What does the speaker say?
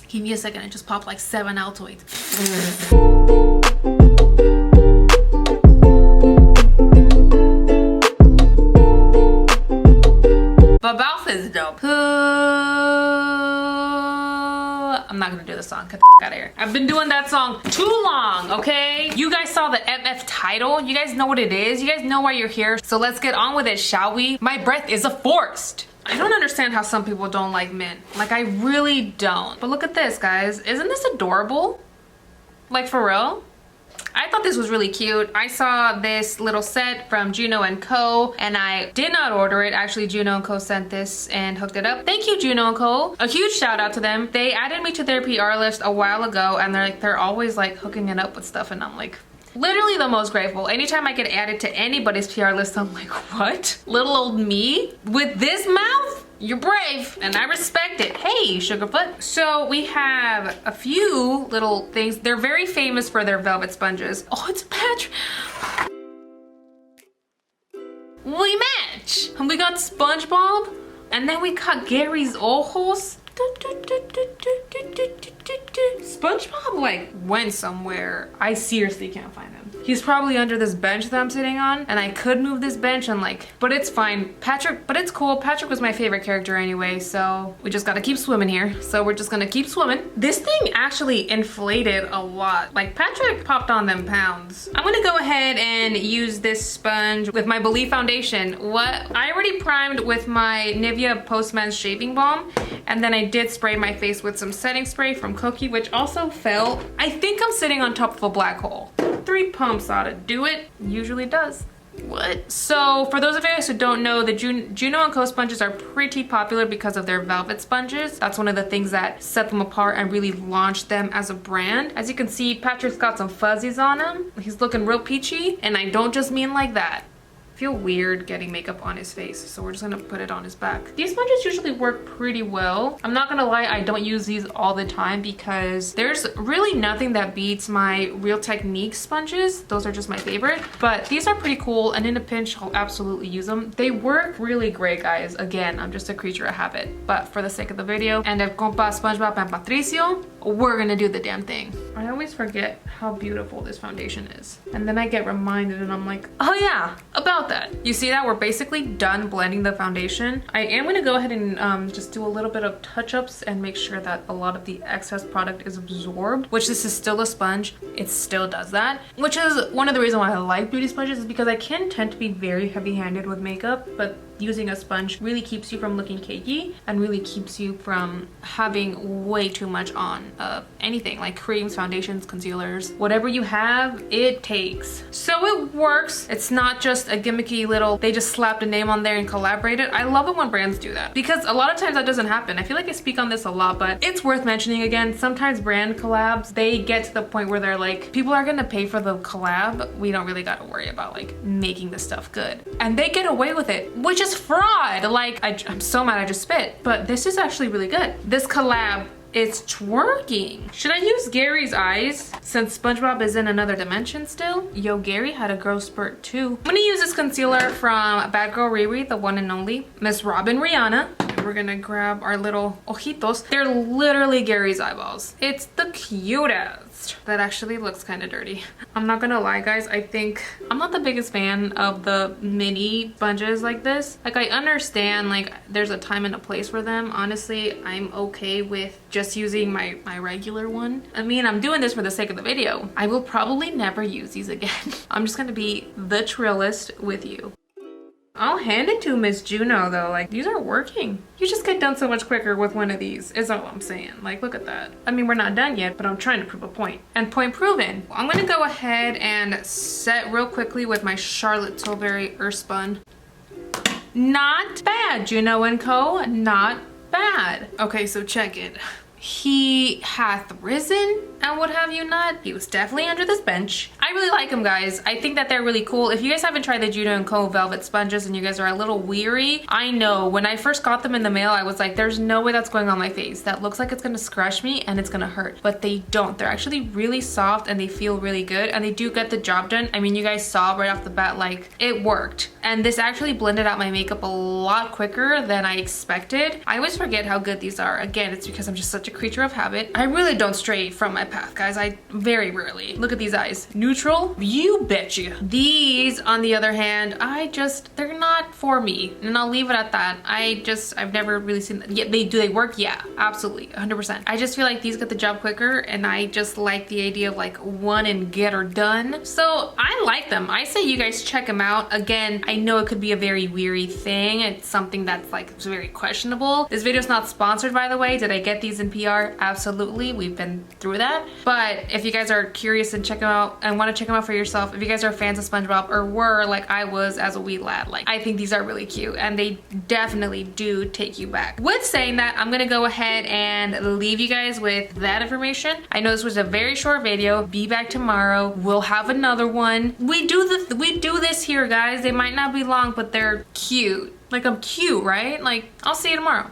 Give me a second, I just popped like 7 Altoids. But mouth is dope. I'm not gonna do the song. Get the out of here. I've been doing that song too long, okay? You guys saw the MF title. You guys know what it is. You guys know why you're here. So let's get on with it, shall we? My breath is a forest. I don't understand how some people don't like mint. Like, I really don't. But look at this, guys. Isn't this adorable? Like, for real? I thought this was really cute. I saw this little set from Juno & Co. and I did not order it. Actually, Juno & Co. sent this and hooked it up. Thank you, Juno & Co. A huge shout out to them. They added me to their PR list a while ago and they're always like hooking it up with stuff, and I'm like, literally the most grateful. Anytime I get added to anybody's PR list, I'm like, what? Little old me with this mouth? You're brave and I respect it. Hey, Sugarfoot. So we have a few little things. They're very famous for their velvet sponges. Oh, it's a patch. We match. And we got Spongebob and then we got Gary's ojos. SpongeBob like went somewhere. I seriously can't find him. He's probably under this bench that I'm sitting on, and I could move this bench and like, but it's fine. Patrick, but it's cool. Patrick was my favorite character anyway, so we just gotta keep swimming here. So we're just gonna keep swimming. This thing actually inflated a lot. Like, Patrick popped on them pounds. I'm gonna go ahead and use this sponge with my Believe foundation. What? I already primed with my Nivea Postman's shaving balm, and then I did spray my face with some setting spray from Cookie, which also fell. I think I'm sitting on top of a black hole. 3 pumps ought to do it. Usually does. What? So for those of you guys who don't know, the Juno & Co. sponges are pretty popular because of their velvet sponges. That's one of the things that set them apart and really launched them as a brand. As you can see, Patrick's got some fuzzies on him. He's looking real peachy, and I don't just mean like that. I feel weird getting makeup on his face, so we're just gonna put it on his back. These sponges usually work pretty well. I'm not gonna lie, I don't use these all the time because there's really nothing that beats my Real Technique sponges. Those are just my favorite, but these are pretty cool, and in a pinch, I'll absolutely use them. They work really great, guys. Again, I'm just a creature of habit, but for the sake of the video, and El Compa Spongebob and Patricio, we're gonna do the damn thing. I always forget how beautiful this foundation is, and then I get reminded and I'm like, oh yeah, about that. You see that? We're basically done blending the foundation. I am gonna go ahead and just do a little bit of touch-ups and make sure that a lot of the excess product is absorbed, which this is still a sponge. It still does that, which is one of the reasons why I like beauty sponges, is because I can tend to be very heavy-handed with makeup, but using a sponge really keeps you from looking cakey and really keeps you from having way too much on anything like creams, foundations, concealers. Whatever you have, it takes. So it works. It's not just a gimmicky little, they just slapped a name on there and collaborated. I love it when brands do that because a lot of times that doesn't happen. I feel like I speak on this a lot, but it's worth mentioning again. Sometimes brand collabs, they get to the point where they're like, people are gonna pay for the collab. We don't really gotta worry about like making the stuff good. And they get away with it, which is fraud. Like, I'm so mad I just spit, but this is actually really good. This collab, it's twerking. Should I use Gary's eyes since SpongeBob is in another dimension still? Yo, Gary had a growth spurt too. I'm gonna use this concealer from Bad Girl Riri, the one and only Miss Robin Rihanna. And we're gonna grab our little ojitos. They're literally Gary's eyeballs. It's the cutest. That actually looks kind of dirty. I'm not gonna lie, guys. I think I'm not the biggest fan of the mini sponges like this. Like, I understand like there's a time and a place for them. Honestly, I'm okay with just using my regular one. I mean, I'm doing this for the sake of the video. I will probably never use these again. I'm just gonna be the trillist with you. I'll hand it to Miss Juno though, like these are working. You just get done so much quicker with one of these is all I'm saying. Like, look at that. I mean, we're not done yet, but I'm trying to prove a point. And point proven. I'm gonna go ahead and set real quickly with my Charlotte Tilbury Earth Spun. Not bad, Juno & Co. Not bad. Okay, so check it. He hath risen and what have you not. He was definitely under this bench. I really like them, guys. I think that they're really cool. If you guys haven't tried the Juno & Co. velvet sponges and you guys are a little weary, I know when I first got them in the mail, I was like, there's no way that's going on my face. That looks like it's gonna scratch me and it's gonna hurt, but they don't. They're actually really soft and they feel really good and they do get the job done. I mean, you guys saw right off the bat, like it worked. And this actually blended out my makeup a lot quicker than I expected. I always forget how good these are. Again, it's because I'm just such a creature of habit. I really don't stray from my path, guys. I very rarely. Look at these eyes. Neutral? You betcha. These, on the other hand, they're not for me. And I'll leave it at that. I've never really seen that. Yeah, do they work? Yeah, absolutely, 100%. I just feel like these get the job quicker, and I just like the idea of like one and get her done. So I like them. I say you guys check them out. Again, I know it could be a very weary thing. It's something that's like very questionable. This video is not sponsored, by the way. Did I get these in PR? Absolutely. We've been through that. But if you guys are curious and check them out and want to check them out for yourself, if you guys are fans of SpongeBob or were like I was as a wee lad, like I think these are really cute and they definitely do take you back. With saying that, I'm gonna go ahead and leave you guys with that information. I know this was a very short video. Be back tomorrow. We'll have another one. We do this here, guys. They might not be long, but they're cute. Like I'm cute, right? Like I'll see you tomorrow.